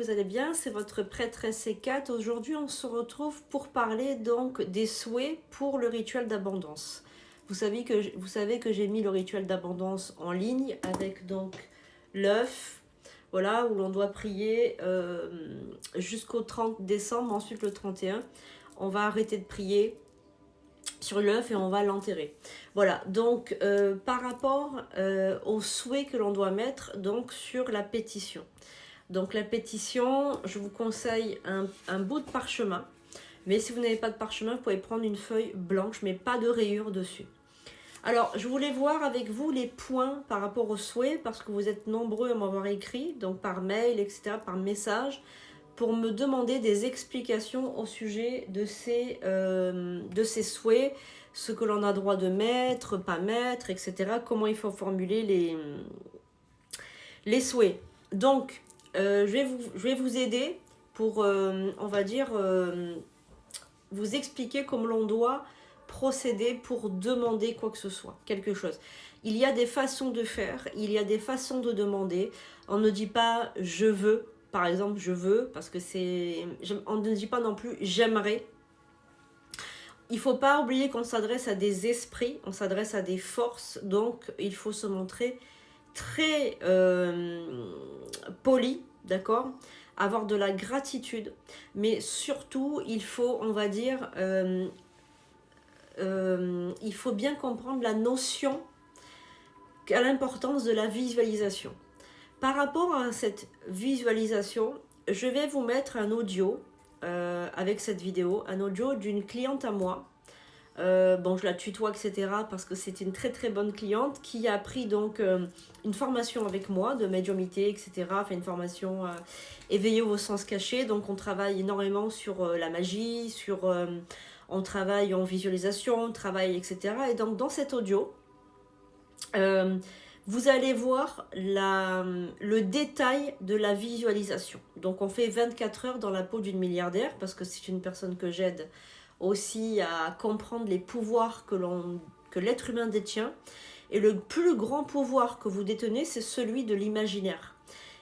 vous allez bien, c'est votre prêtresse C4. Aujourd'hui, on se retrouve pour parler donc des souhaits pour le rituel d'abondance. Vous savez que j'ai mis le rituel d'abondance en ligne avec donc l'œuf, voilà, où l'on doit prier jusqu'au 30 décembre, ensuite le 31. On va arrêter de prier sur l'œuf et on va l'enterrer. Voilà, donc par rapport aux souhaits que l'on doit mettre donc sur la pétition. Donc la pétition, je vous conseille un bout de parchemin. Mais si vous n'avez pas de parchemin, vous pouvez prendre une feuille blanche, mais pas de rayures dessus. Alors, je voulais voir avec vous les points par rapport aux souhaits, parce que vous êtes nombreux à m'avoir écrit, donc par mail, etc., par message, pour me demander des explications au sujet de ces souhaits, ce que l'on a droit de mettre, pas mettre, etc., comment il faut formuler les souhaits. Donc, je vais vous aider pour, on va dire, vous expliquer comment l'on doit procéder pour demander quoi que ce soit, quelque chose. Il y a des façons de faire, il y a des façons de demander. On ne dit pas « je veux », par exemple « je veux », parce que c'est... On ne dit pas non plus « j'aimerais ». Il ne faut pas oublier qu'on s'adresse à des esprits, on s'adresse à des forces, donc il faut se montrer très poli, d'accord, avoir de la gratitude, mais surtout il faut, on va dire, il faut bien comprendre la notion, à l'importance de la visualisation. Par rapport à cette visualisation, je vais vous mettre un audio avec cette vidéo, un audio d'une cliente à moi. Bon, je la tutoie, etc. parce que c'est une très très bonne cliente qui a pris donc une formation avec moi de médiumnité, etc. Enfin, une formation éveillée au sens caché. Donc, on travaille énormément sur la magie, on travaille en visualisation, on travaille, etc. Et donc, dans cet audio, vous allez voir le détail de la visualisation. Donc, on fait 24 heures dans la peau d'une milliardaire parce que c'est une personne que j'aide aussi à comprendre les pouvoirs que l'être humain détient. Et le plus grand pouvoir que vous détenez, c'est celui de l'imaginaire.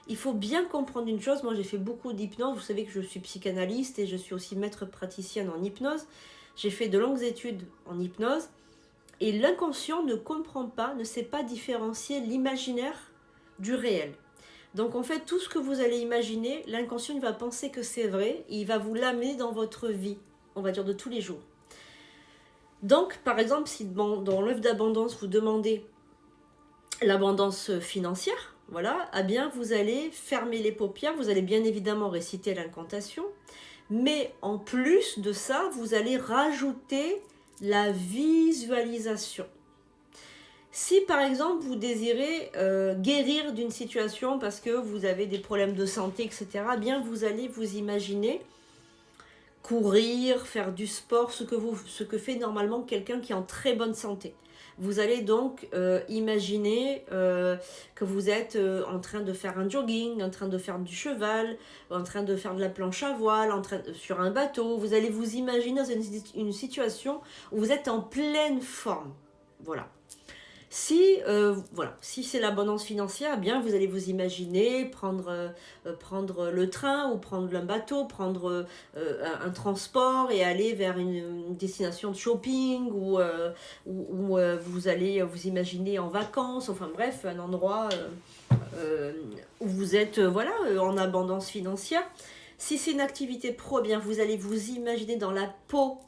Il faut bien comprendre une chose, moi j'ai fait beaucoup d'hypnose, vous savez que je suis psychanalyste et je suis aussi maître praticienne en hypnose. J'ai fait de longues études en hypnose et l'inconscient ne comprend pas, ne sait pas différencier l'imaginaire du réel. Donc en fait, tout ce que vous allez imaginer, l'inconscient il va penser que c'est vrai et il va vous l'amener dans votre vie, on va dire de tous les jours. Donc, par exemple, si dans l'œuvre d'abondance, vous demandez l'abondance financière, voilà, eh bien, vous allez fermer les paupières, vous allez bien évidemment réciter l'incantation, mais en plus de ça, vous allez rajouter la visualisation. Si par exemple vous désirez guérir d'une situation parce que vous avez des problèmes de santé, etc., eh bien vous allez vous imaginer courir, faire du sport, ce que fait normalement quelqu'un qui est en très bonne santé. Vous allez donc imaginer que vous êtes en train de faire un jogging, en train de faire du cheval, en train de faire de la planche à voile, sur un bateau. Vous allez vous imaginer dans une situation où vous êtes en pleine forme. Voilà. Si c'est l'abondance financière, eh bien vous allez vous imaginer prendre le train ou prendre un bateau, prendre un transport et aller vers une destination de shopping ou vous allez vous imaginer en vacances, enfin bref, un endroit où vous êtes en abondance financière. Si c'est une activité pro, eh bien vous allez vous imaginer dans la peau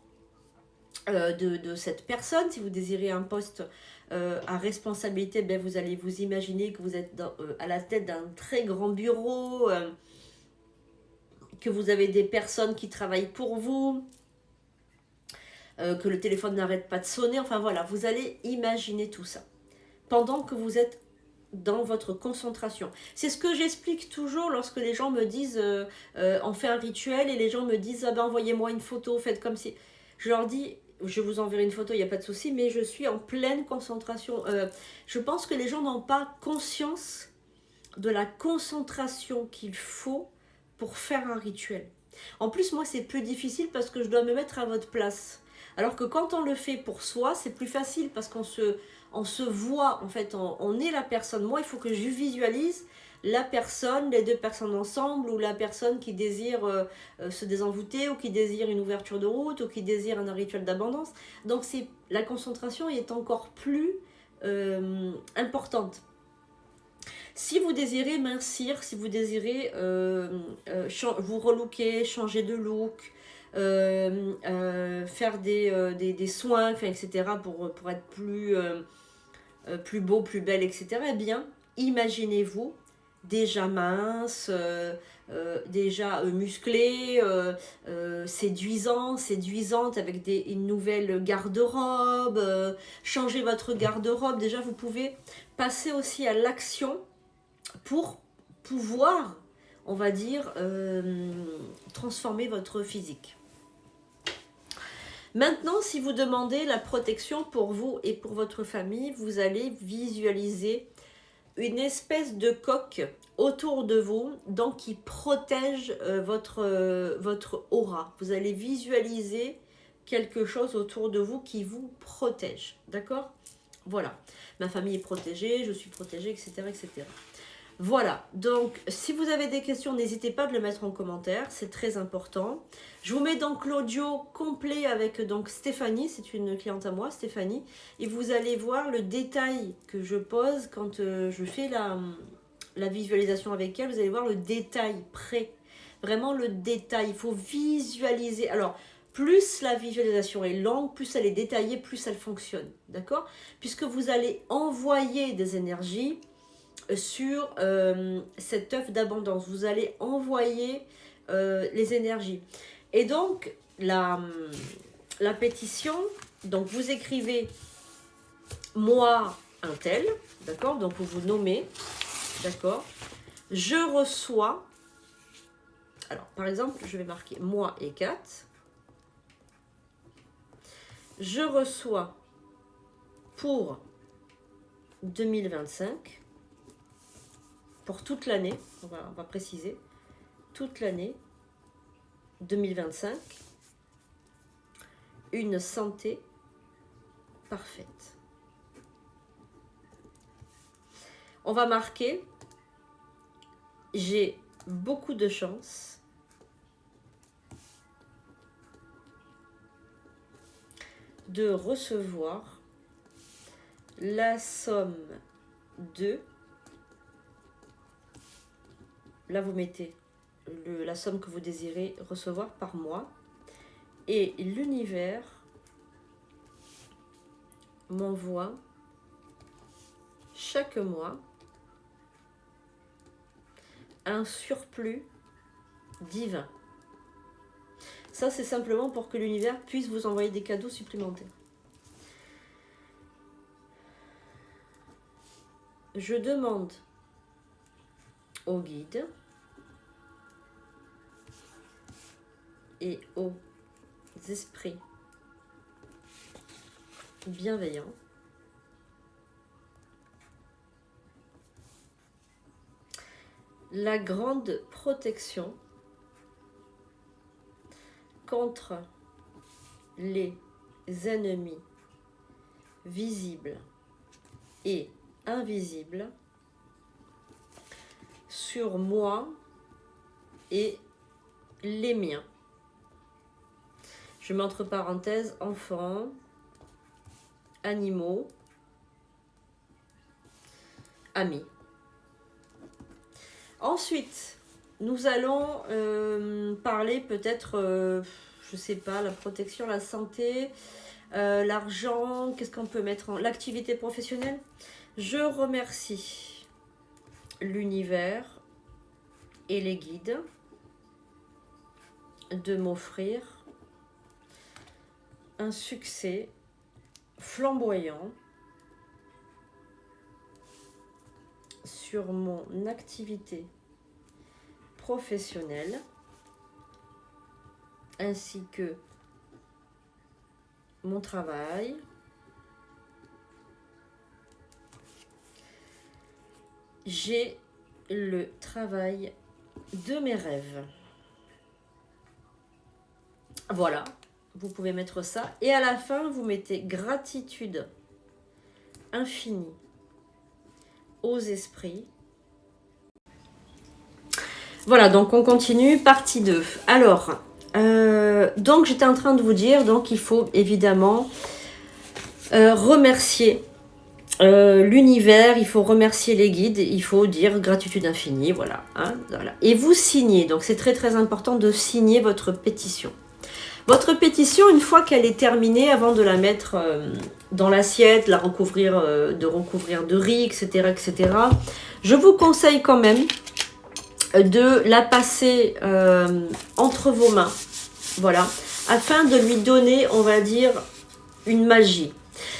de cette personne. Si vous désirez un poste à responsabilité, ben vous allez vous imaginer que vous êtes à la tête d'un très grand bureau, que vous avez des personnes qui travaillent pour vous, que le téléphone n'arrête pas de sonner, enfin voilà, vous allez imaginer tout ça pendant que vous êtes dans votre concentration. C'est ce que j'explique toujours lorsque les gens me disent on fait un rituel et les gens me disent ah ben envoyez-moi une photo, faites comme si... Je leur dis je vous enverrai une photo, il n'y a pas de souci, mais je suis en pleine concentration. Je pense que les gens n'ont pas conscience de la concentration qu'il faut pour faire un rituel. En plus, moi, c'est plus difficile parce que je dois me mettre à votre place. Alors que quand on le fait pour soi, c'est plus facile parce qu'on se voit, en fait, on est la personne. Moi, il faut que je visualise la personne, les deux personnes ensemble, ou la personne qui désire se désenvoûter, ou qui désire une ouverture de route, ou qui désire un rituel d'abondance. Donc la concentration est encore plus importante. Si vous désirez mincir, si vous désirez vous relooker, changer de look, faire des soins, etc., pour être plus beau, plus belle, etc., eh bien, imaginez-vous déjà mince, déjà musclé, séduisante avec une nouvelle garde-robe, changer votre garde-robe. Déjà, vous pouvez passer aussi à l'action pour pouvoir, on va dire, transformer votre physique. Maintenant, si vous demandez la protection pour vous et pour votre famille, vous allez visualiser une espèce de coque autour de vous, donc qui protège votre aura. Vous allez visualiser quelque chose autour de vous qui vous protège. D'accord? Voilà. Ma famille est protégée, je suis protégée, etc., etc. Voilà, donc si vous avez des questions, n'hésitez pas de le mettre en commentaire, c'est très important. Je vous mets donc l'audio complet avec donc Stéphanie, c'est une cliente à moi, Stéphanie, et vous allez voir le détail que je pose quand je fais la visualisation avec elle. Vous allez voir le détail près, vraiment le détail, il faut visualiser. Alors, plus la visualisation est longue, plus elle est détaillée, plus elle fonctionne, d'accord? Puisque vous allez envoyer des énergies sur cet œuf d'abondance. Vous allez envoyer les énergies. Et donc, la pétition, donc vous écrivez moi un tel, d'accord? Donc vous vous nommez, d'accord? Je reçois, alors par exemple, je vais marquer moi et Kat. Je reçois pour 2025, pour toute l'année, on va préciser, toute l'année 2025, une santé parfaite. On va marquer, j'ai beaucoup de chance de recevoir la somme de, là vous mettez la somme que vous désirez recevoir par mois, et l'univers m'envoie chaque mois un surplus divin. Ça, c'est simplement pour que l'univers puisse vous envoyer des cadeaux supplémentaires. Je demande aux guides et aux esprits bienveillants la grande protection contre les ennemis visibles et invisibles sur moi et les miens. Je mets entre parenthèses enfants, animaux, amis. Ensuite, nous allons parler peut-être, je sais pas, la protection, la santé, l'argent, qu'est-ce qu'on peut mettre en... L'activité professionnelle. Je remercie l'univers et les guides de m'offrir un succès flamboyant sur mon activité professionnelle ainsi que mon travail, j'ai le travail de mes rêves. Voilà, vous pouvez mettre ça. Et à la fin, vous mettez gratitude infinie aux esprits Voilà, donc on continue, partie 2. Alors, donc j'étais en train de vous dire, donc il faut évidemment remercier l'univers, il faut remercier les guides, il faut dire gratitude infinie, voilà, hein, voilà. Et vous signez, donc c'est très très important de signer votre pétition. Votre pétition, une fois qu'elle est terminée, avant de la mettre dans l'assiette, la recouvrir, de recouvrir de riz, etc., etc., je vous conseille quand même de la passer entre vos mains, voilà, afin de lui donner, on va dire, une magie.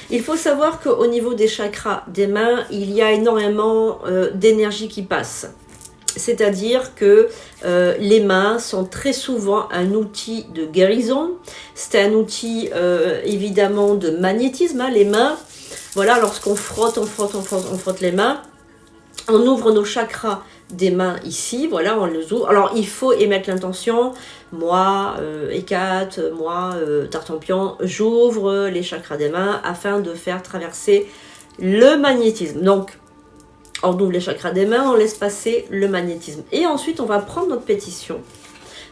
Il faut savoir qu'au niveau des chakras des mains, il y a énormément d'énergie qui passe. C'est-à-dire que les mains sont très souvent un outil de guérison. C'est un outil évidemment de magnétisme, hein, les mains. Voilà, lorsqu'on frotte, on frotte les mains. On ouvre nos chakras des mains ici, voilà, on les ouvre. Alors, il faut émettre l'intention. Moi, Hécate, moi, Tartampion, j'ouvre les chakras des mains afin de faire traverser le magnétisme. Donc, on ouvre les chakras des mains, on laisse passer le magnétisme. Et ensuite, on va prendre notre pétition.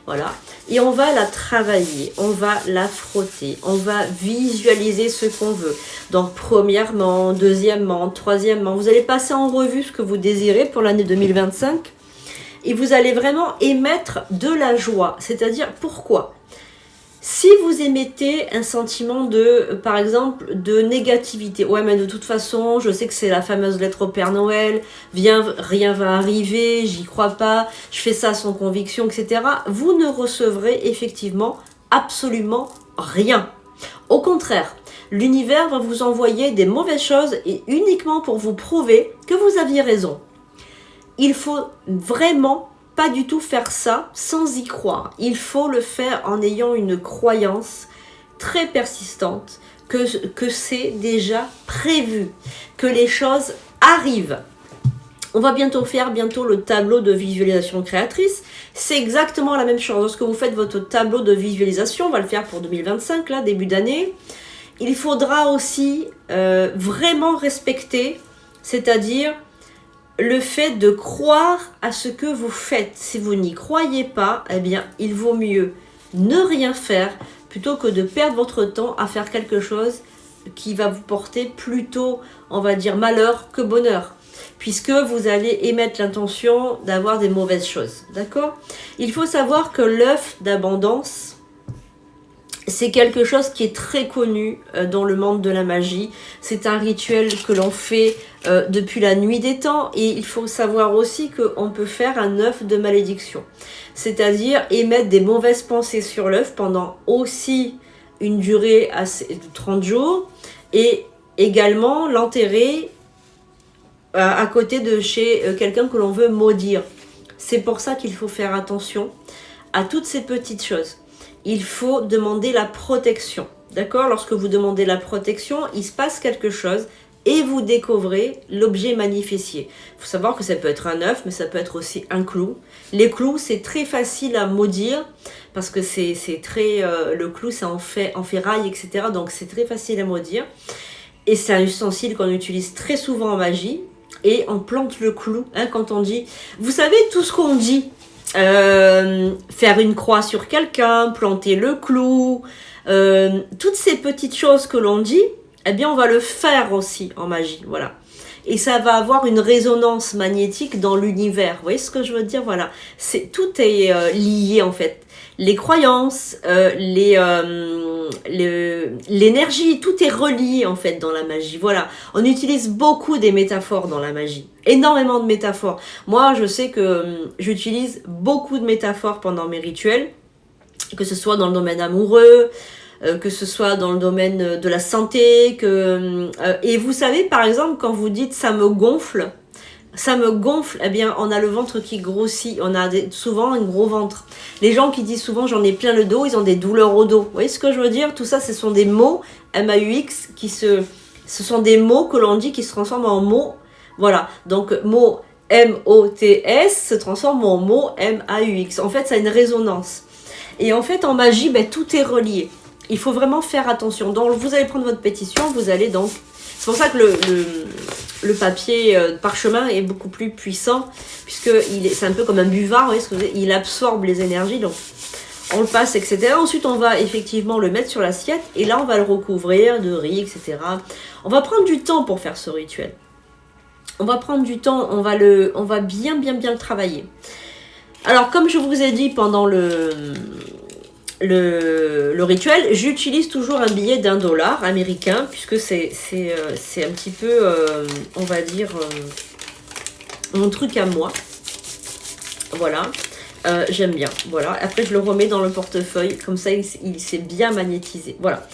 Voilà. Et on va la travailler, on va la frotter, on va visualiser ce qu'on veut. Donc, premièrement, deuxièmement, troisièmement, vous allez passer en revue ce que vous désirez pour l'année 2025. Et vous allez vraiment émettre de la joie. C'est-à-dire, pourquoi ? Si vous émettez un sentiment de, par exemple, de négativité, ouais mais de toute façon, je sais que c'est la fameuse lettre au Père Noël, rien va arriver, j'y crois pas, je fais ça sans conviction, etc. Vous ne recevrez effectivement absolument rien. Au contraire, l'univers va vous envoyer des mauvaises choses et uniquement pour vous prouver que vous aviez raison. Il faut vraiment pas du tout faire ça sans y croire. Il faut le faire en ayant une croyance très persistante que c'est déjà prévu, que les choses arrivent. On va faire le tableau de visualisation créatrice. C'est exactement la même chose. Lorsque vous faites votre tableau de visualisation, on va le faire pour 2025, là, début d'année, il faudra aussi vraiment respecter, c'est-à-dire le fait de croire à ce que vous faites. Si vous n'y croyez pas, eh bien, il vaut mieux ne rien faire plutôt que de perdre votre temps à faire quelque chose qui va vous porter plutôt, on va dire, malheur que bonheur, puisque vous allez émettre l'intention d'avoir des mauvaises choses. D'accord ? Il faut savoir que l'œuf d'abondance, c'est quelque chose qui est très connu dans le monde de la magie. C'est un rituel que l'on fait depuis la nuit des temps. Et il faut savoir aussi qu'on peut faire un œuf de malédiction. C'est-à-dire émettre des mauvaises pensées sur l'œuf pendant aussi une durée de 30 jours. Et également l'enterrer à côté de chez quelqu'un que l'on veut maudire. C'est pour ça qu'il faut faire attention à toutes ces petites choses. Il faut demander la protection. D'accord ? Lorsque vous demandez la protection, il se passe quelque chose et vous découvrez l'objet manifesté. Il faut savoir que ça peut être un œuf, mais ça peut être aussi un clou. Les clous, c'est très facile à maudire parce que c'est très... le clou, c'est en ferraille, etc. Donc, c'est très facile à maudire. Et c'est un ustensile qu'on utilise très souvent en magie. Et on plante le clou, hein, quand on dit... Vous savez, tout ce qu'on dit... faire une croix sur quelqu'un, planter le clou, toutes ces petites choses que l'on dit, eh bien on va le faire aussi en magie, voilà. Et ça va avoir une résonance magnétique dans l'univers, vous voyez ce que je veux dire, voilà. Tout est lié en fait. Les croyances, l'énergie, tout est relié en fait dans la magie. Voilà, on utilise beaucoup des métaphores dans la magie, énormément de métaphores. Moi, je sais que j'utilise beaucoup de métaphores pendant mes rituels, que ce soit dans le domaine amoureux, que ce soit dans le domaine de la santé, et vous savez, par exemple, quand vous dites ça me gonfle, eh bien, on a le ventre qui grossit, on a souvent un gros ventre. Les gens qui disent souvent j'en ai plein le dos, ils ont des douleurs au dos. Vous voyez ce que je veux dire ? Tout ça, ce sont des mots MAUX ce sont des mots que l'on dit qui se transforment en mots. Voilà, donc mot MOTS se transforme en mot MAUX. En fait, ça a une résonance. Et en fait, en magie, tout est relié. Il faut vraiment faire attention. Donc, vous allez prendre votre pétition, vous allez donc... C'est pour ça que le papier parchemin est beaucoup plus puissant, puisque c'est un peu comme un buvard, vous voyez, il absorbe les énergies, donc on le passe, etc. Ensuite, on va effectivement le mettre sur l'assiette, et là, on va le recouvrir de riz, etc. On va prendre du temps pour faire ce rituel. On va prendre du temps, on va bien le travailler. Alors, comme je vous ai dit pendant le rituel, j'utilise toujours un billet d'$1 américain, puisque c'est un petit peu, on va dire, mon truc à moi. Voilà, j'aime bien. Voilà, après je le remets dans le portefeuille, comme ça il s'est bien magnétisé. Voilà.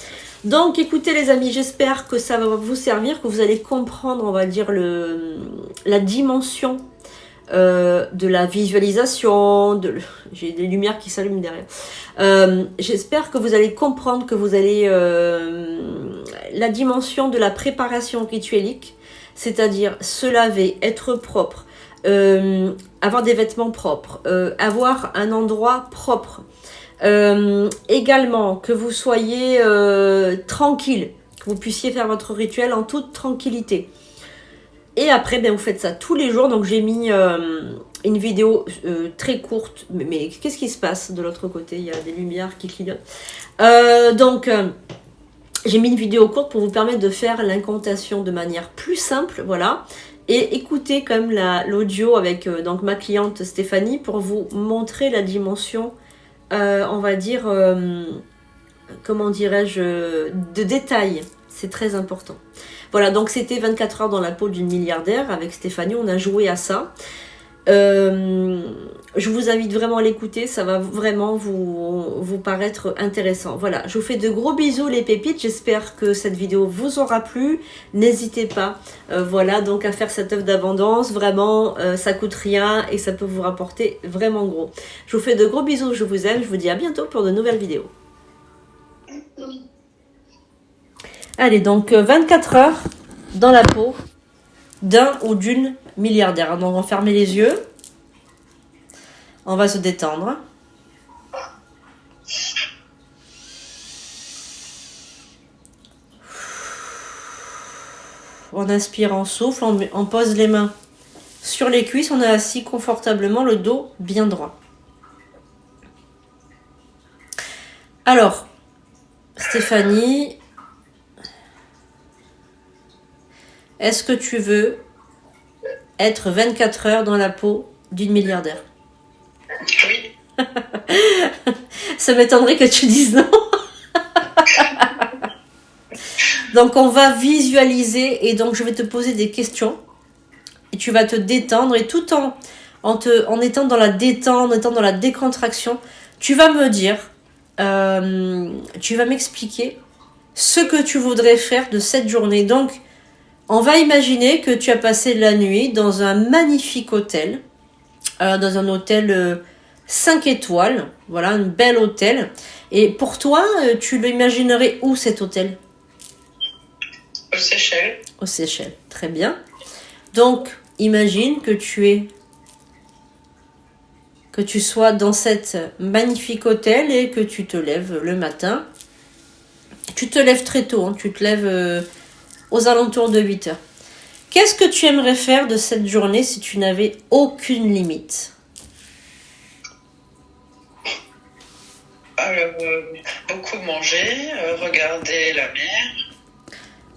Donc écoutez les amis, j'espère que ça va vous servir, que vous allez comprendre, on va dire, la dimension de la visualisation, j'ai des lumières qui s'allument derrière. J'espère que vous allez comprendre, que vous allez la dimension de la préparation rituelique, c'est-à-dire se laver, être propre, avoir des vêtements propres, avoir un endroit propre, également que vous soyez tranquille, que vous puissiez faire votre rituel en toute tranquillité. Et après, ben, vous faites ça tous les jours. Donc, j'ai mis une vidéo très courte. Mais qu'est-ce qui se passe de l'autre côté? Il y a des lumières qui clignotent. J'ai mis une vidéo courte pour vous permettre de faire l'incantation de manière plus simple. Voilà. Et écoutez quand même l'audio avec donc ma cliente Stéphanie pour vous montrer la dimension, on va dire, comment dirais-je, de détail. C'est très important. Voilà, donc c'était 24 heures dans la peau d'une milliardaire avec Stéphanie, on a joué à ça. Je vous invite vraiment à l'écouter, ça va vraiment vous paraître intéressant. Voilà, je vous fais de gros bisous les pépites, j'espère que cette vidéo vous aura plu. N'hésitez pas, voilà, donc à faire cette œuvre d'abondance, vraiment, ça coûte rien et ça peut vous rapporter vraiment gros. Je vous fais de gros bisous, je vous aime, je vous dis à bientôt pour de nouvelles vidéos. Allez, donc 24 heures dans la peau d'un ou d'une milliardaire. Donc, on va fermer les yeux. On va se détendre. On inspire, on souffle, on pose les mains sur les cuisses. On est assis confortablement, le dos bien droit. Alors, Stéphanie... Est-ce que tu veux être 24 heures dans la peau d'une milliardaire? Oui. Ça m'étonnerait que tu dises non. Donc on va visualiser et donc je vais te poser des questions et tu vas te détendre et tout en étant dans la détente, en étant dans la décontraction, tu vas me dire, tu vas m'expliquer ce que tu voudrais faire de cette journée. Donc on va imaginer que tu as passé la nuit dans un magnifique hôtel, dans un hôtel 5 étoiles, voilà, un bel hôtel. Et pour toi, tu l'imaginerais où cet hôtel? Aux Seychelles. Aux Seychelles, très bien. Donc, imagine que tu sois dans cet magnifique hôtel et que tu te lèves le matin. Tu te lèves très tôt, hein, tu te lèves... aux alentours de 8 heures. Qu'est-ce que tu aimerais faire de cette journée si tu n'avais aucune limite? Alors, beaucoup manger, regarder la mer.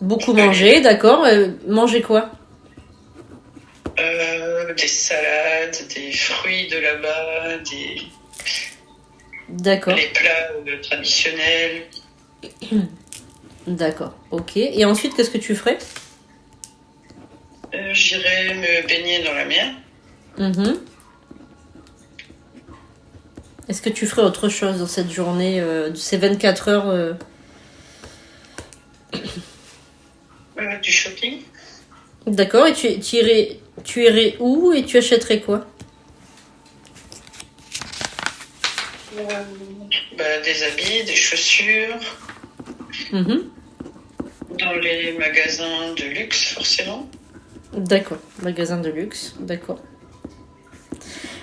Beaucoup manger, d'accord. Manger quoi? Des salades, des fruits de là-bas, D'accord. les plats traditionnels. D'accord, ok. Et ensuite, qu'est-ce que tu ferais? J'irai me baigner dans la mer. Est-ce que tu ferais autre chose dans cette journée, de ces 24 heures Du shopping. D'accord, et tu irais où et tu achèterais quoi? Des habits, des chaussures. Dans les magasins de luxe, forcément. D'accord, magasin de luxe, d'accord.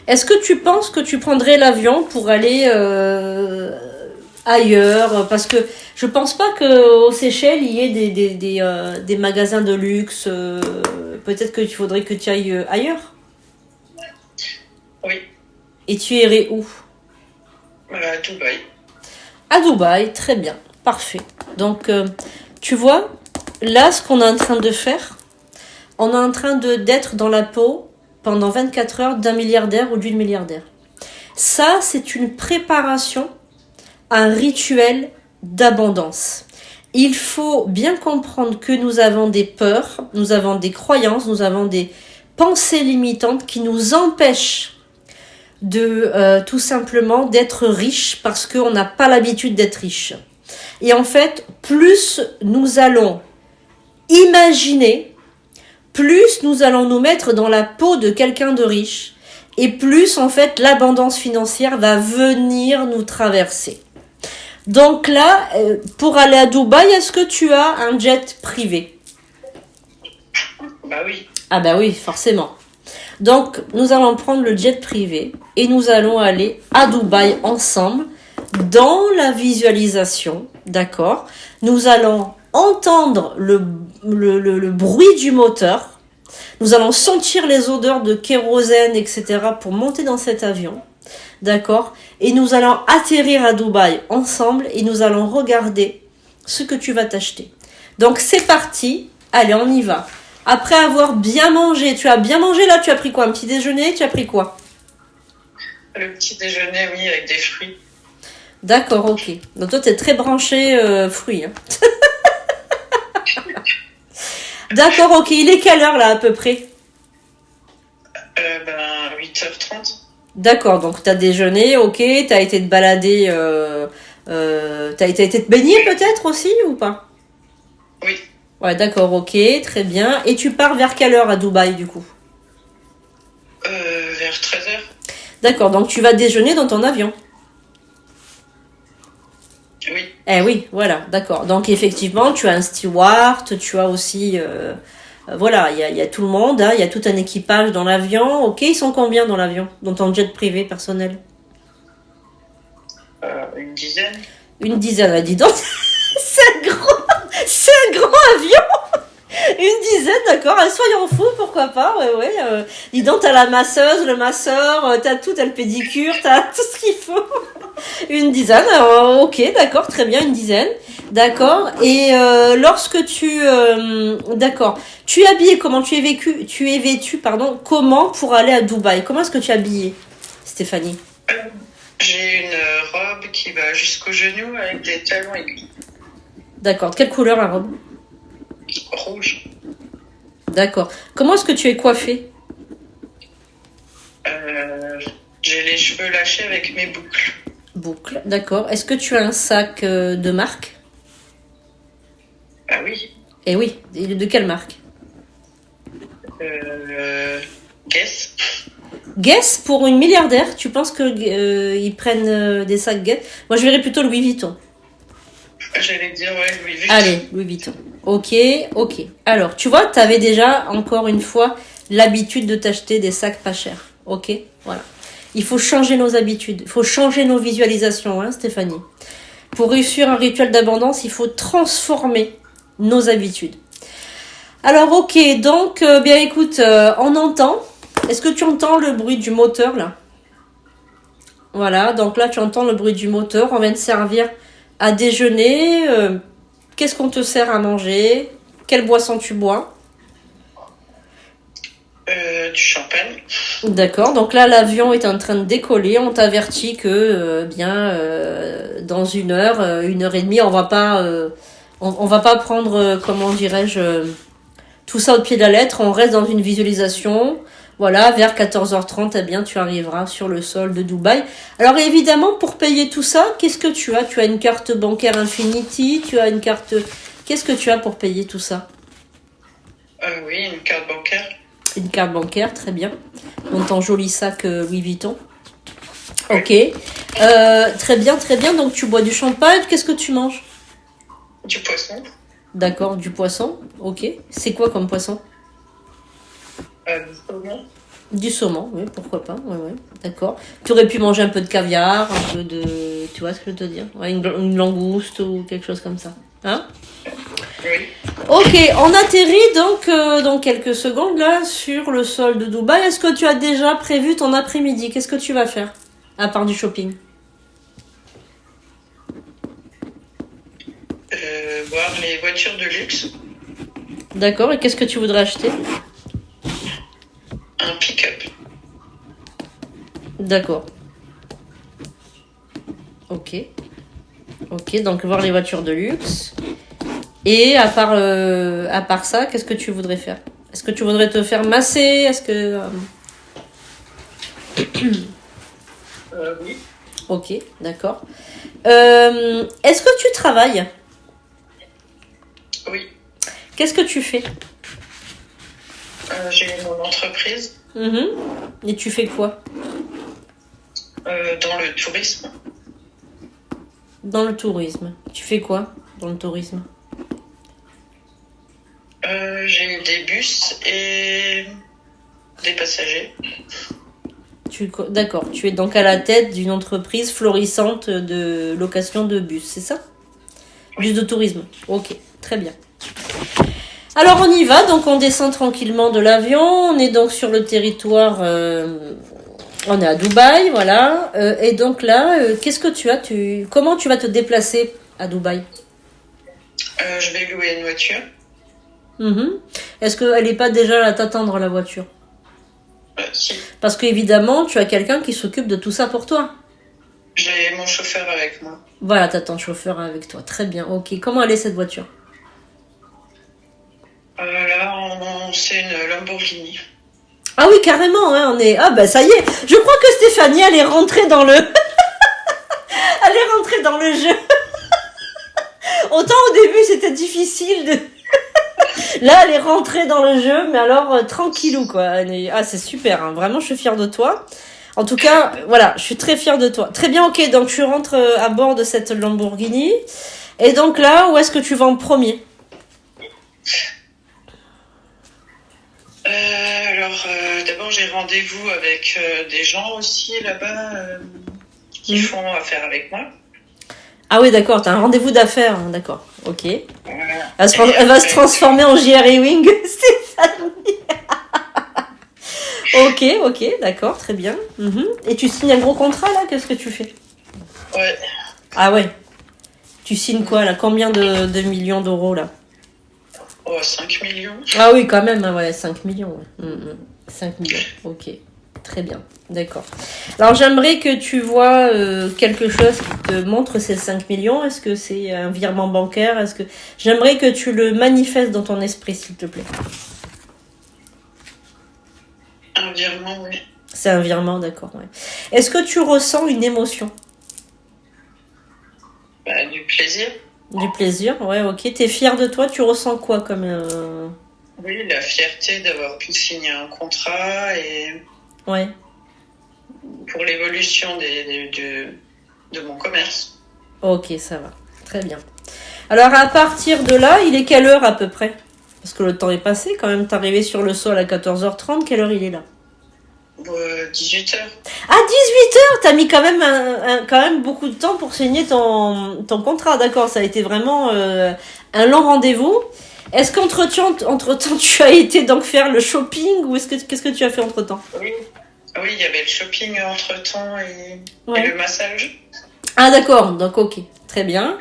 Est-ce que tu penses que tu prendrais l'avion pour aller ailleurs, parce que je pense pas qu'aux Seychelles il y ait des magasins de luxe. Peut-être qu'il faudrait que tu ailles ailleurs. Oui, Et tu irais où? à Dubaï. À Dubaï, très bien, parfait. Donc, tu vois, là, ce qu'on est en train de faire, on est en train d'être dans la peau pendant 24 heures d'un milliardaire ou d'une milliardaire. Ça, c'est une préparation, un rituel d'abondance. Il faut bien comprendre que nous avons des peurs, nous avons des croyances, nous avons des pensées limitantes qui nous empêchent de tout simplement d'être riche parce qu'on n'a pas l'habitude d'être riche. Et en fait, plus nous allons imaginer, plus nous allons nous mettre dans la peau de quelqu'un de riche et plus en fait l'abondance financière va venir nous traverser. Donc là, pour aller à Dubaï, est-ce que tu as un jet privé? Bah oui. Ah bah oui, forcément. Donc, nous allons prendre le jet privé et nous allons aller à Dubaï ensemble dans la visualisation, d'accord? Nous allons entendre le bruit du moteur. Nous allons sentir les odeurs de kérosène, etc. pour monter dans cet avion, d'accord? Et nous allons atterrir à Dubaï ensemble et nous allons regarder ce que tu vas t'acheter. Donc, c'est parti. Allez, on y va. Après avoir bien mangé, tu as bien mangé là, tu as pris quoi? Un petit déjeuner, tu as pris quoi? Le petit déjeuner, oui, avec des fruits. D'accord, ok. Donc toi, tu es très branché fruits. Hein. D'accord, ok. Il est quelle heure là à peu près? 8h30. D'accord, donc tu as déjeuné, ok. Tu as été te balader, tu as été te baigner peut-être aussi ou pas? Oui. Ouais, d'accord, ok, très bien. Et tu pars vers quelle heure à Dubaï du coup? Vers 13h. D'accord, donc tu vas déjeuner dans ton avion. Oui. Eh oui, voilà, d'accord. Donc effectivement, tu as un steward, tu as aussi... voilà, il y a tout le monde, hein, il y a tout un équipage dans l'avion. Ok, ils sont combien dans l'avion? Dans ton jet privé personnel? Une dizaine. Une dizaine, dis donc. C'est un grand avion. Une dizaine, d'accord. Soyons fous, pourquoi pas. Ouais. Dis donc, t'as la masseuse, le masseur, t'as tout, t'as le pédicure, t'as tout ce qu'il faut. Une dizaine, ok, d'accord, très bien, une dizaine. D'accord. Et lorsque d'accord, tu es habillé comment? Tu es vêtu, pardon, comment pour aller à Dubaï? Comment est-ce que tu es habillé, Stéphanie? J'ai une robe qui va jusqu'au genou avec des talons aiguilles. D'accord. Quelle couleur la robe? Rouge. D'accord. Comment est-ce que tu es coiffée? J'ai les cheveux lâchés avec mes boucles. Boucle, d'accord. Est-ce que tu as un sac de marque? Ah oui. Eh oui. De quelle marque? Guess. Guess pour une milliardaire. Tu penses que ils prennent des sacs Guess? Moi, je verrais plutôt Louis Vuitton. J'allais dire, ouais, Louis Vuitton. Allez, Louis Vuitton. Ok. Alors, tu vois, tu avais déjà, encore une fois, l'habitude de t'acheter des sacs pas chers. Ok. Voilà. Il faut changer nos habitudes. Il faut changer nos visualisations, hein, Stéphanie. Pour réussir un rituel d'abondance, il faut transformer nos habitudes. Alors, ok. Donc, bien écoute, on entend. Est-ce que tu entends le bruit du moteur, là? Voilà. Donc là, tu entends le bruit du moteur. On vient de servir à déjeuner. Qu'est-ce qu'on te sert à manger? Quelle boisson tu bois? Du champagne. D'accord, donc là l'avion est en train de décoller, on t'avertit que dans 1 heure et demie, on va pas prendre, comment dirais-je, tout ça au pied de la lettre, on reste dans une visualisation. Voilà, vers 14h30, eh bien, tu arriveras sur le sol de Dubaï. Alors évidemment, pour payer tout ça, qu'est-ce que tu as? Tu as une carte bancaire Infinity, tu as une carte... Qu'est-ce que tu as pour payer tout ça? Oui, une carte bancaire. Une carte bancaire, très bien. Dans ton joli sac Louis Vuitton. Ok. Très bien. Donc tu bois du champagne. Qu'est-ce que tu manges? Du poisson. D'accord, du poisson. Ok. C'est quoi comme poisson? Du saumon. Du saumon, oui, pourquoi pas, ouais, d'accord. Tu aurais pu manger un peu de caviar, un peu de... Tu vois ce que je veux te dire? Ouais, une langouste ou quelque chose comme ça. Hein? Oui. Ok, on atterrit donc dans quelques secondes là sur le sol de Dubaï. Est-ce que tu as déjà prévu ton après-midi? Qu'est-ce que tu vas faire à part du shopping? Voir les voitures de luxe. D'accord, et qu'est-ce que tu voudrais acheter? Un pick-up. D'accord. Ok. Ok, donc voir les voitures de luxe. Et à part ça, qu'est-ce que tu voudrais faire? Est-ce que tu voudrais te faire masser? Est-ce que... Oui. Ok, d'accord. Est-ce que tu travailles? Oui. Qu'est-ce que tu fais? J'ai mon entreprise Et tu fais quoi? dans le tourisme. Dans le tourisme. Tu fais quoi dans le tourisme? J'ai des bus et des passagers. D'accord, tu es donc à la tête d'une entreprise florissante de location de bus, c'est ça? Bus de tourisme. Ok, très bien. Alors on y va, donc on descend tranquillement de l'avion, on est donc sur le territoire, on est à Dubaï, voilà. Et donc là, qu'est-ce que tu as comment tu vas te déplacer à Dubaï? Je vais louer une voiture. Est-ce qu'elle n'est pas déjà là à t'attendre la voiture? Si. Parce qu'évidemment, tu as quelqu'un qui s'occupe de tout ça pour toi. J'ai mon chauffeur avec moi. Voilà, t'as ton chauffeur avec toi. Très bien, ok. Comment elle est cette voiture? Là, c'est une Lamborghini. Ah oui, carrément, hein, on est... Ah bah ça y est, je crois que Stéphanie, elle est rentrée dans le... elle est rentrée dans le jeu. Autant au début, c'était difficile de... Là, elle est rentrée dans le jeu, mais alors, tranquillou, quoi. Ah, c'est super, hein. Vraiment, je suis fière de toi. En tout cas, voilà, je suis très fière de toi. Très bien, ok, donc tu rentres à bord de cette Lamborghini. Et donc là, où est-ce que tu vas en premier? D'abord, j'ai rendez-vous avec des gens aussi là-bas qui font affaire avec moi. Ah oui, d'accord, t'as un rendez-vous d'affaires, hein, d'accord, ok. Voilà. Elle va se transformer en J.R. Ewing, Stéphanie. Ok, d'accord, très bien. Et tu signes un gros contrat, là? Qu'est-ce que tu fais? Ouais. Ah ouais. Tu signes quoi, là? Combien de millions d'euros, là? Oh, 5 millions. Ah oui, quand même, ouais, 5 millions. Ouais. 5 millions, ok. Très bien, d'accord. Alors, j'aimerais que tu vois quelque chose qui te montre ces 5 millions. Est-ce que c'est un virement bancaire? J'aimerais que tu le manifestes dans ton esprit, s'il te plaît. Un virement, oui. C'est un virement, d'accord, ouais. Est-ce que tu ressens une émotion? Du plaisir. Du plaisir, ouais, ok. T'es fière de toi? Tu ressens quoi comme... Oui, la fierté d'avoir pu signer un contrat et Ouais. pour l'évolution de mon commerce. Ok, ça va. Très bien. Alors, à partir de là, il est quelle heure à peu près? Parce que le temps est passé quand même. T'es arrivé sur le sol à 14h30. Quelle heure il est là? 18h. Ah, 18h! T'as mis quand même, quand même beaucoup de temps pour signer ton contrat. D'accord, ça a été vraiment un long rendez-vous. Est-ce qu'entre-temps, tu as été donc faire le shopping ou qu'est-ce que tu as fait entre-temps? Oui. Oui, il y avait le shopping entre-temps et le massage. Ah, d'accord. Donc, ok. Très bien.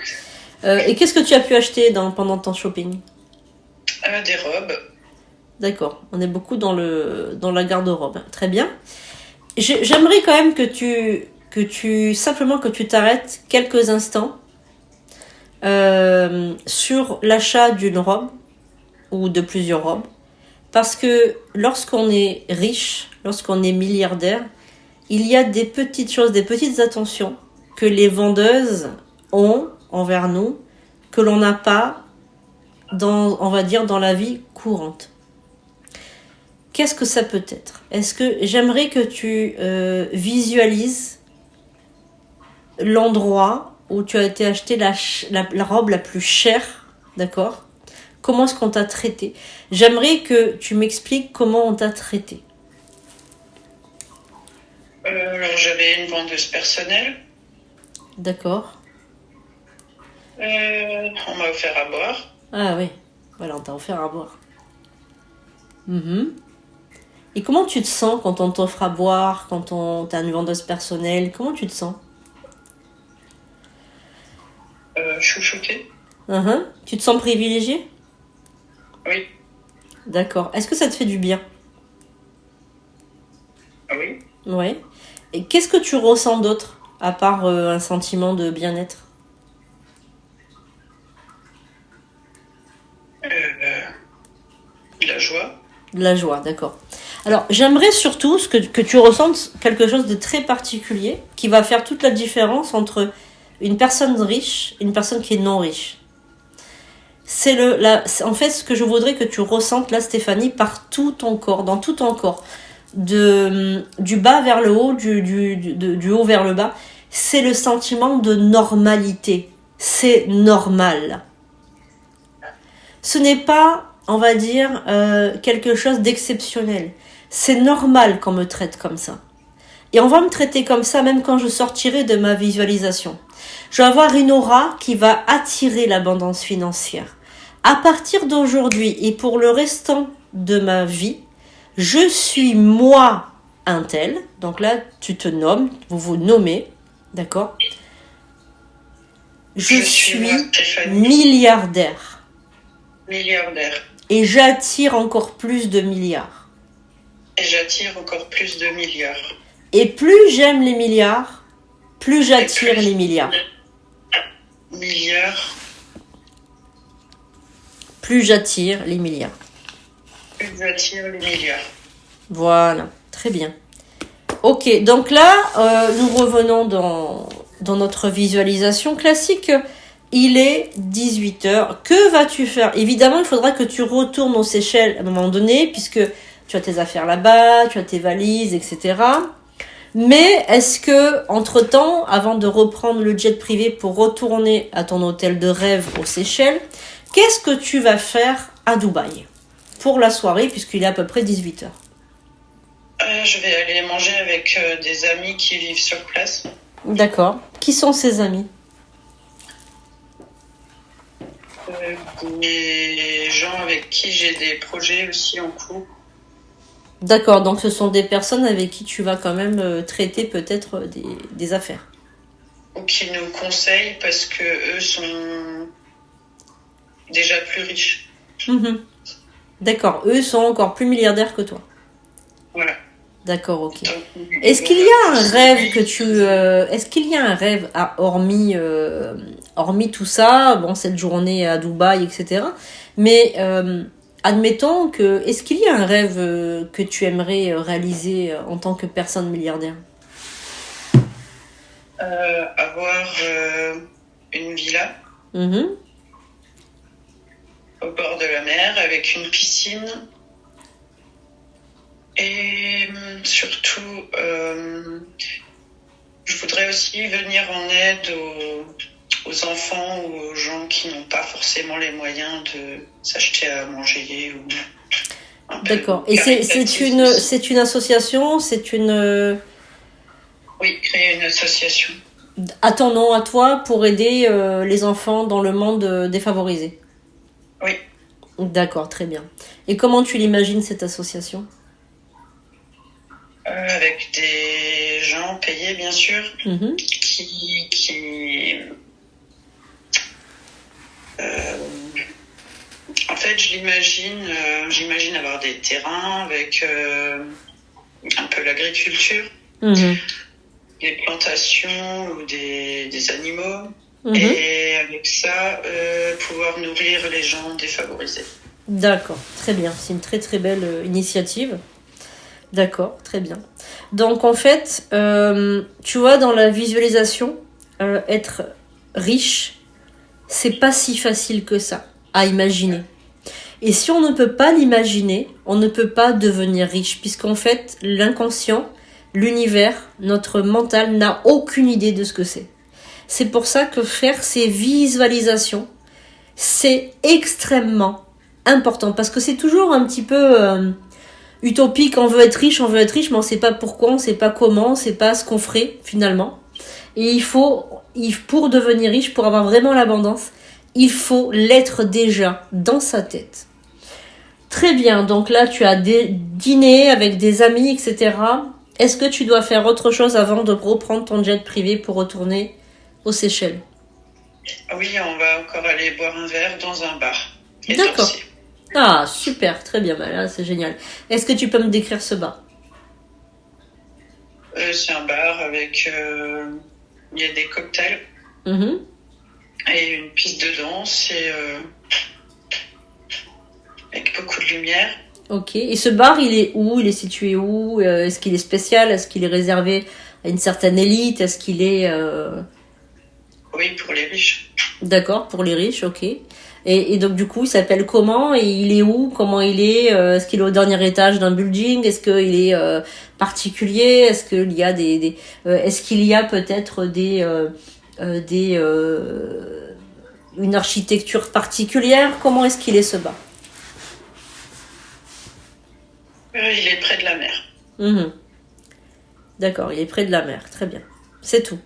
Et qu'est-ce que tu as pu acheter pendant ton shopping? Des robes. D'accord. On est beaucoup dans la garde-robe. Très bien. J'aimerais quand même simplement que tu t'arrêtes quelques instants sur l'achat d'une robe ou de plusieurs robes. Parce que lorsqu'on est riche, lorsqu'on est milliardaire, il y a des petites choses, des petites attentions que les vendeuses ont envers nous, que l'on n'a pas on va dire, dans la vie courante. Qu'est-ce que ça peut être? Est-ce que j'aimerais que tu visualises l'endroit où tu as été acheter la robe la plus chère, d'accord? Comment est-ce qu'on t'a traité? J'aimerais que tu m'expliques comment on t'a traité. Alors j'avais une vendeuse personnelle. D'accord. On m'a offert à boire. Ah oui, voilà, on t'a offert à boire. Mhm. Et comment tu te sens quand on t'offre à boire, quand t'as une vendeuse personnelle? Comment tu te sens? Chouchouté. Mhm. Tu te sens privilégié? Oui. D'accord. Est-ce que ça te fait du bien? Oui. Ouais. Et qu'est-ce que tu ressens d'autre, à part un sentiment de bien-être? De la joie. De la joie, d'accord. Alors, j'aimerais surtout que tu ressentes quelque chose de très particulier qui va faire toute la différence entre une personne riche et une personne qui est non riche. En fait, ce que je voudrais que tu ressentes là, Stéphanie, par tout ton corps, dans tout ton corps, du bas vers le haut, du haut vers le bas, c'est le sentiment de normalité. C'est normal. Ce n'est pas, on va dire, quelque chose d'exceptionnel. C'est normal qu'on me traite comme ça. Et on va me traiter comme ça même quand je sortirai de ma visualisation. Je vais avoir une aura qui va attirer l'abondance financière. À partir d'aujourd'hui et pour le restant de ma vie, je suis moi un tel. Donc là, tu te nommes, vous vous nommez, d'accord? Je suis milliardaire. Milliardaire. Et j'attire encore plus de milliards. Et j'attire encore plus de milliards. Et plus j'aime les milliards, plus j'attire les milliards. Milliards. Plus j'attire les milliards. Plus j'attire les milliards. Voilà, très bien. Ok, donc là, nous revenons dans notre visualisation classique. Il est 18h. Que vas-tu faire? Évidemment, il faudra que tu retournes aux Seychelles à un moment donné, puisque tu as tes affaires là-bas, tu as tes valises, etc. Mais est-ce que, entre-temps, avant de reprendre le jet privé pour retourner à ton hôtel de rêve aux Seychelles, qu'est-ce que tu vas faire à Dubaï pour la soirée, puisqu'il est à peu près 18h? Je vais aller manger avec des amis qui vivent sur place. D'accord. Qui sont ces amis? Des gens avec qui j'ai des projets aussi en cours. D'accord, donc ce sont des personnes avec qui tu vas quand même traiter peut-être des affaires. Ou qui nous conseillent parce que eux sont déjà plus riches. Mhm. D'accord, eux sont encore plus milliardaires que toi. Voilà. D'accord, ok. Est-ce qu'il y a un rêve que tu... est-ce qu'il y a un rêve hormis tout ça, bon, cette journée à Dubaï, etc. Mais admettons que... Est-ce qu'il y a un rêve que tu aimerais réaliser en tant que personne milliardaire? Avoir une villa au bord de la mer avec une piscine. Et surtout, je voudrais aussi venir en aide aux enfants ou aux gens qui n'ont pas forcément les moyens de s'acheter à manger. D'accord. Et c'est une association, c'est une... Oui, créer une association. À ton nom, à toi, pour aider les enfants dans le monde défavorisé. Oui. D'accord, très bien. Et comment tu l'imagines, cette association? Avec des gens payés, bien sûr, qui en fait, j'imagine avoir des terrains avec un peu l'agriculture, des plantations ou des animaux, et avec ça, pouvoir nourrir les gens défavorisés. D'accord, très bien. C'est une très très belle initiative. D'accord, très bien. Donc en fait, tu vois, dans la visualisation, être riche, c'est pas si facile que ça à imaginer. Et si on ne peut pas l'imaginer, on ne peut pas devenir riche, puisqu'en fait, l'inconscient, l'univers, notre mental n'a aucune idée de ce que c'est. C'est pour ça que faire ces visualisations, c'est extrêmement important, parce que c'est toujours un petit peu... utopique, on veut être riche, mais on sait pas pourquoi, on sait pas comment, on sait pas ce qu'on ferait finalement. Et pour devenir riche, pour avoir vraiment l'abondance, il faut l'être déjà dans sa tête. Très bien, donc là tu as des dîners avec des amis, etc. Est-ce que tu dois faire autre chose avant de reprendre ton jet privé pour retourner aux Seychelles? Oui, on va encore aller boire un verre dans un bar. Et D'accord. danser. Ah, super, très bien, là, c'est génial. Est-ce que tu peux me décrire ce bar? C'est un bar avec... il y a des cocktails Mhm. et une piste de danse et avec beaucoup de lumière. Ok, et ce bar, il est où? Il est situé où? Est-ce qu'il est spécial? Est-ce qu'il est réservé à une certaine élite? Est-ce qu'il est... Oui, pour les riches. D'accord, pour les riches, ok. Et donc du coup, il s'appelle comment? Et il est où? Comment il est? Est-ce qu'il est au dernier étage d'un building? Est-ce qu'il est particulier? Est-ce qu'il y a est-ce qu'il y a peut-être une architecture particulière? Comment est-ce qu'il est ce bar? Il est près de la mer. Mhm. D'accord, il est près de la mer, très bien. C'est tout.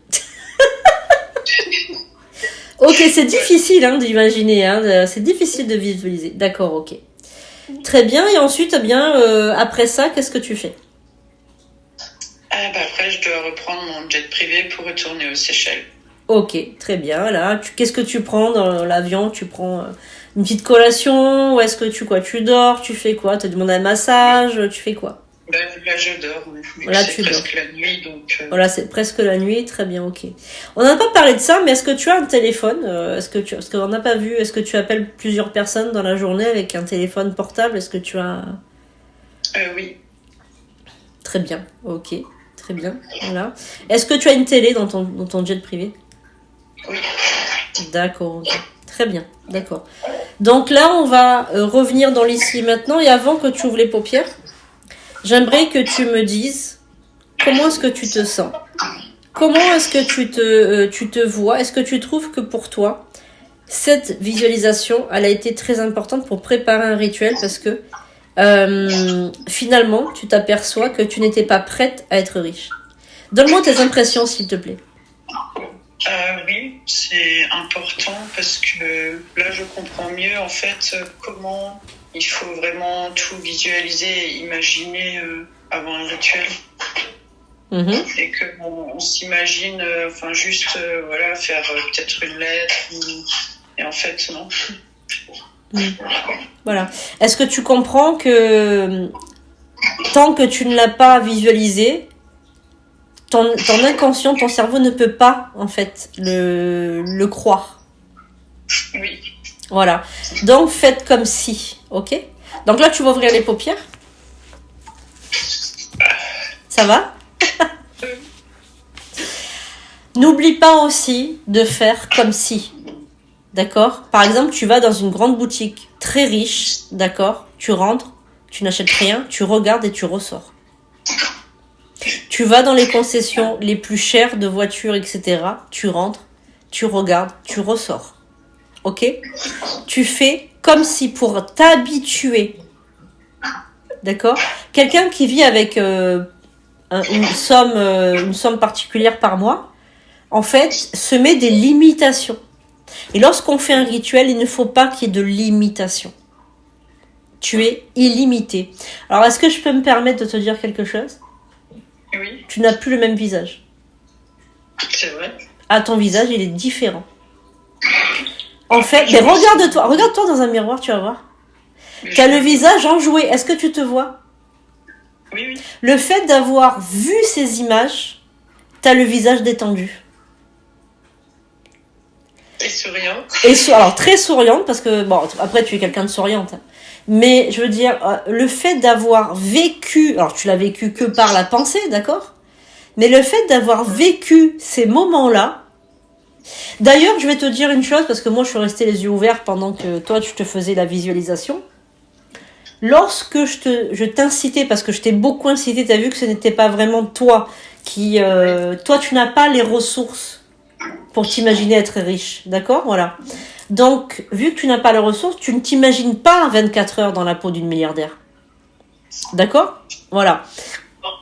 Ok, c'est difficile d'imaginer, c'est difficile de visualiser. D'accord, ok. Très bien, et ensuite, après ça, qu'est-ce que tu fais? Après, je dois reprendre mon jet privé pour retourner aux Seychelles. Ok, très bien. Là, qu'est-ce que tu prends dans l'avion? Tu prends une petite collation? Ou est-ce que tu dors? Tu fais quoi? Tu demandes un massage? Tu fais quoi? Là, je dors. Là, c'est presque la nuit, donc... Voilà, c'est presque la nuit. Très bien, ok. On n'a pas parlé de ça, mais est-ce que tu as un téléphone? Parce qu'on n'a pas vu. Est-ce que tu appelles plusieurs personnes dans la journée avec un téléphone portable? Est-ce que tu as... Oui. Très bien, ok. Très bien, voilà. Est-ce que tu as une télé dans ton jet privé? Oui. D'accord, ok. Très bien, d'accord. Donc là, on va revenir dans l'ici maintenant. Et avant que tu ouvres les paupières, j'aimerais que tu me dises comment est-ce que tu te sens? Comment est-ce que tu te vois? Est-ce que tu trouves que pour toi, cette visualisation, elle a été très importante pour préparer un rituel? Parce que finalement, tu t'aperçois que tu n'étais pas prête à être riche. Donne-moi tes impressions, s'il te plaît. Oui, c'est important parce que là, je comprends mieux en fait comment il faut vraiment tout visualiser et imaginer avant un rituel. Mm-hmm. Et qu'on s'imagine, juste voilà, faire peut-être une lettre, et en fait, non. Voilà. Est-ce que tu comprends que tant que tu ne l'as pas visualisé, ton inconscient, ton cerveau ne peut pas, en fait, le croire. Oui. Voilà. Donc, faites comme si, ok? Donc là, tu vas ouvrir les paupières. Ça va? N'oublie pas aussi de faire comme si. D'accord? Par exemple, tu vas dans une grande boutique très riche, d'accord? Tu rentres, tu n'achètes rien, tu regardes et tu ressors. Tu vas dans les concessions les plus chères de voitures, etc. Tu rentres, tu regardes, tu ressors. Ok? Tu fais comme si pour t'habituer. D'accord? Quelqu'un qui vit avec une somme particulière par mois, en fait, se met des limitations. Et lorsqu'on fait un rituel, il ne faut pas qu'il y ait de limitation. Tu es illimité. Alors, est-ce que je peux me permettre de te dire quelque chose? Oui. Tu n'as plus le même visage. C'est vrai. Ah, ton visage, il est différent. En fait, mais regarde-toi dans un miroir, tu vas voir. Tu as le visage enjoué. Est-ce que tu te vois? Oui, oui. Le fait d'avoir vu ces images, tu as le visage détendu. Et souriant. Alors, très souriante, parce que, bon, après, tu es quelqu'un de souriante. Mais, je veux dire, le fait d'avoir vécu, alors tu l'as vécu que par la pensée, d'accord? Mais le fait d'avoir vécu ces moments-là, d'ailleurs, je vais te dire une chose, parce que moi, je suis restée les yeux ouverts pendant que toi, tu te faisais la visualisation. Lorsque je t'incitais, parce que je t'ai beaucoup incité, tu as vu que ce n'était pas vraiment toi qui... toi, tu n'as pas les ressources pour t'imaginer être riche, d'accord? Voilà. Donc, vu que tu n'as pas les ressources, tu ne t'imagines pas 24 heures dans la peau d'une milliardaire. D'accord ? Voilà.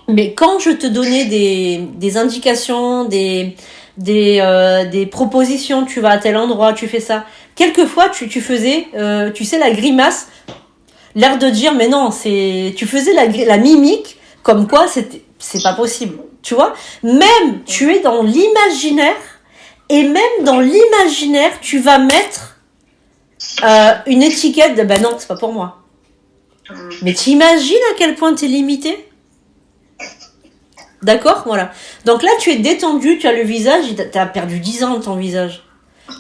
Mais quand je te donnais des indications, des propositions, tu vas à tel endroit, tu fais ça. Quelquefois, tu faisais, tu sais, la grimace, l'air de dire, mais non, tu faisais la mimique, comme quoi c'est pas possible. Tu vois ? Même, tu es dans l'imaginaire, et même dans l'imaginaire, tu vas mettre une étiquette de, ben non, c'est pas pour moi. Mais t'imagines à quel point t'es limité ? D'accord ? Voilà. Donc là, tu es détendu, tu as le visage, t'as perdu 10 ans de ton visage.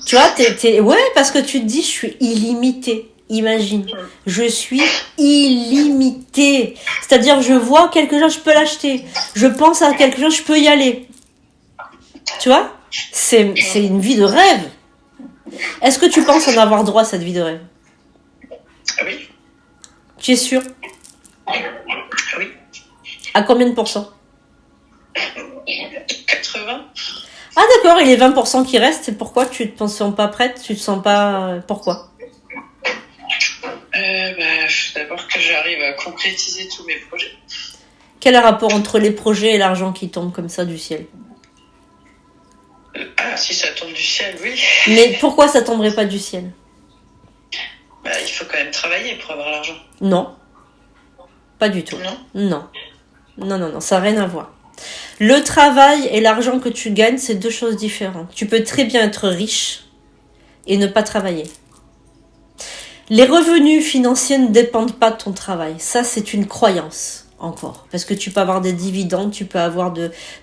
Tu vois, ouais, parce que tu te dis, je suis illimité. Imagine. Je suis illimité. C'est-à-dire, je vois quelque chose, je peux l'acheter. Je pense à quelque chose, je peux y aller. Tu vois ? C'est une vie de rêve. Est-ce que tu penses en avoir droit à cette vie de rêve ? Oui. Tu es sûr ? Oui. À combien de pourcents ? 80. Ah d'accord, et les 20% qui restent, c'est pourquoi tu te sens pas prête, tu te sens pas... Pourquoi ? Faut d'abord que j'arrive à concrétiser tous mes projets. Quel est le rapport entre les projets et l'argent qui tombe comme ça du ciel ? Ah, si ça tombe du ciel, oui. Mais pourquoi ça tomberait pas du ciel ? Il faut quand même travailler pour avoir l'argent. Non, pas du tout. Non. Non, ça n'a rien à voir. Le travail et l'argent que tu gagnes, c'est deux choses différentes. Tu peux très bien être riche et ne pas travailler. Les revenus financiers ne dépendent pas de ton travail. Ça, c'est une croyance encore. Parce que tu peux avoir des dividendes, tu peux avoir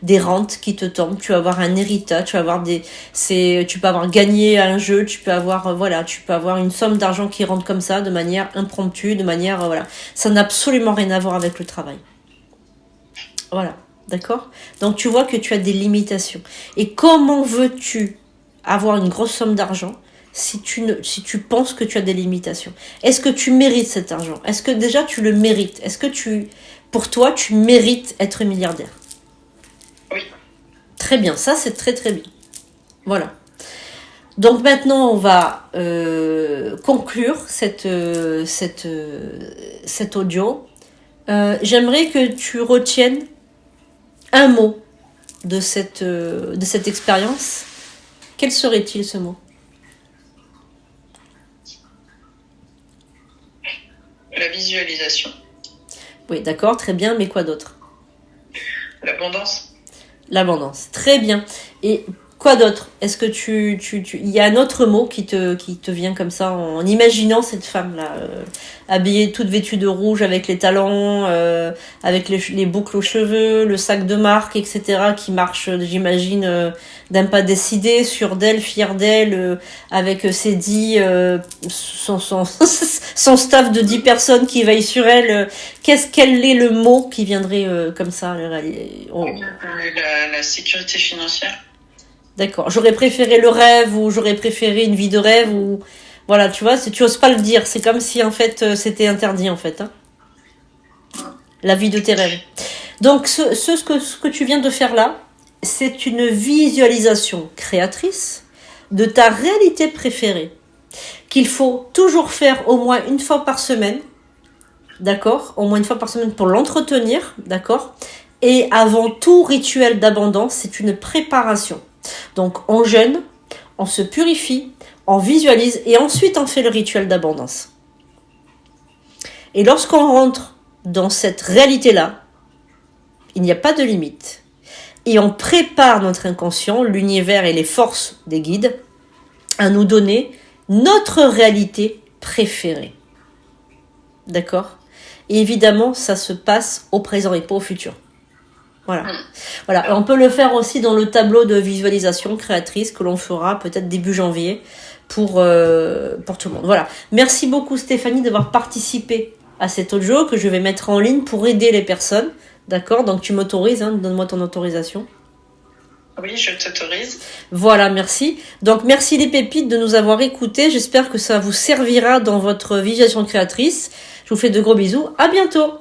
des rentes qui te tombent, tu peux avoir un héritage, tu peux avoir gagné un jeu, tu peux avoir une somme d'argent qui rentre comme ça, de manière impromptue, de manière, voilà. Ça n'a absolument rien à voir avec le travail. Voilà. D'accord ? Donc, tu vois que tu as des limitations. Et comment veux-tu avoir une grosse somme d'argent si tu penses que tu as des limitations ? Est-ce que tu mérites cet argent ? Est-ce que déjà tu le mérites ? Est-ce que pour toi, tu mérites être milliardaire ? Oui. Très bien, ça c'est très très bien. Voilà. Donc maintenant, on va conclure cet audio. J'aimerais que tu retiennes un mot de cette expérience. Quel serait-il ce mot ? La visualisation. Oui, d'accord, très bien, mais quoi d'autre ? L'abondance. L'abondance, très bien. Et quoi d'autre ? Est-ce que il y a un autre mot qui te vient comme ça en imaginant cette femme-là, habillée toute vêtue de rouge avec les talons, avec les boucles aux cheveux, le sac de marque, etc., qui marche, j'imagine, d'un pas décidé, sûre d'elle, fière d'elle, avec ses 10, son staff de 10 personnes qui veillent sur elle. Quel est le mot qui viendrait comme ça ? La sécurité financière. D'accord. J'aurais préféré le rêve ou j'aurais préféré une vie de rêve ou... Voilà, tu vois, tu oses pas le dire. C'est comme si, en fait, c'était interdit, en fait. Hein. La vie de tes rêves. Donc, ce que tu viens de faire là, c'est une visualisation créatrice de ta réalité préférée qu'il faut toujours faire au moins une fois par semaine. D'accord ? Au moins une fois par semaine pour l'entretenir. D'accord ? Et avant tout rituel d'abondance, c'est une préparation. Donc, on jeûne, on se purifie, on visualise et ensuite on fait le rituel d'abondance. Et lorsqu'on rentre dans cette réalité-là, il n'y a pas de limite. Et on prépare notre inconscient, l'univers et les forces des guides à nous donner notre réalité préférée. D'accord ? Et évidemment, ça se passe au présent et pas au futur. Voilà. On peut le faire aussi dans le tableau de visualisation créatrice que l'on fera peut-être début janvier pour tout le monde. Voilà. Merci beaucoup Stéphanie d'avoir participé à cet audio que je vais mettre en ligne pour aider les personnes. D'accord ? Donc tu m'autorises, donne-moi ton autorisation. Oui, je t'autorise. Voilà, merci. Donc merci les pépites de nous avoir écoutés. J'espère que ça vous servira dans votre visualisation créatrice. Je vous fais de gros bisous. À bientôt.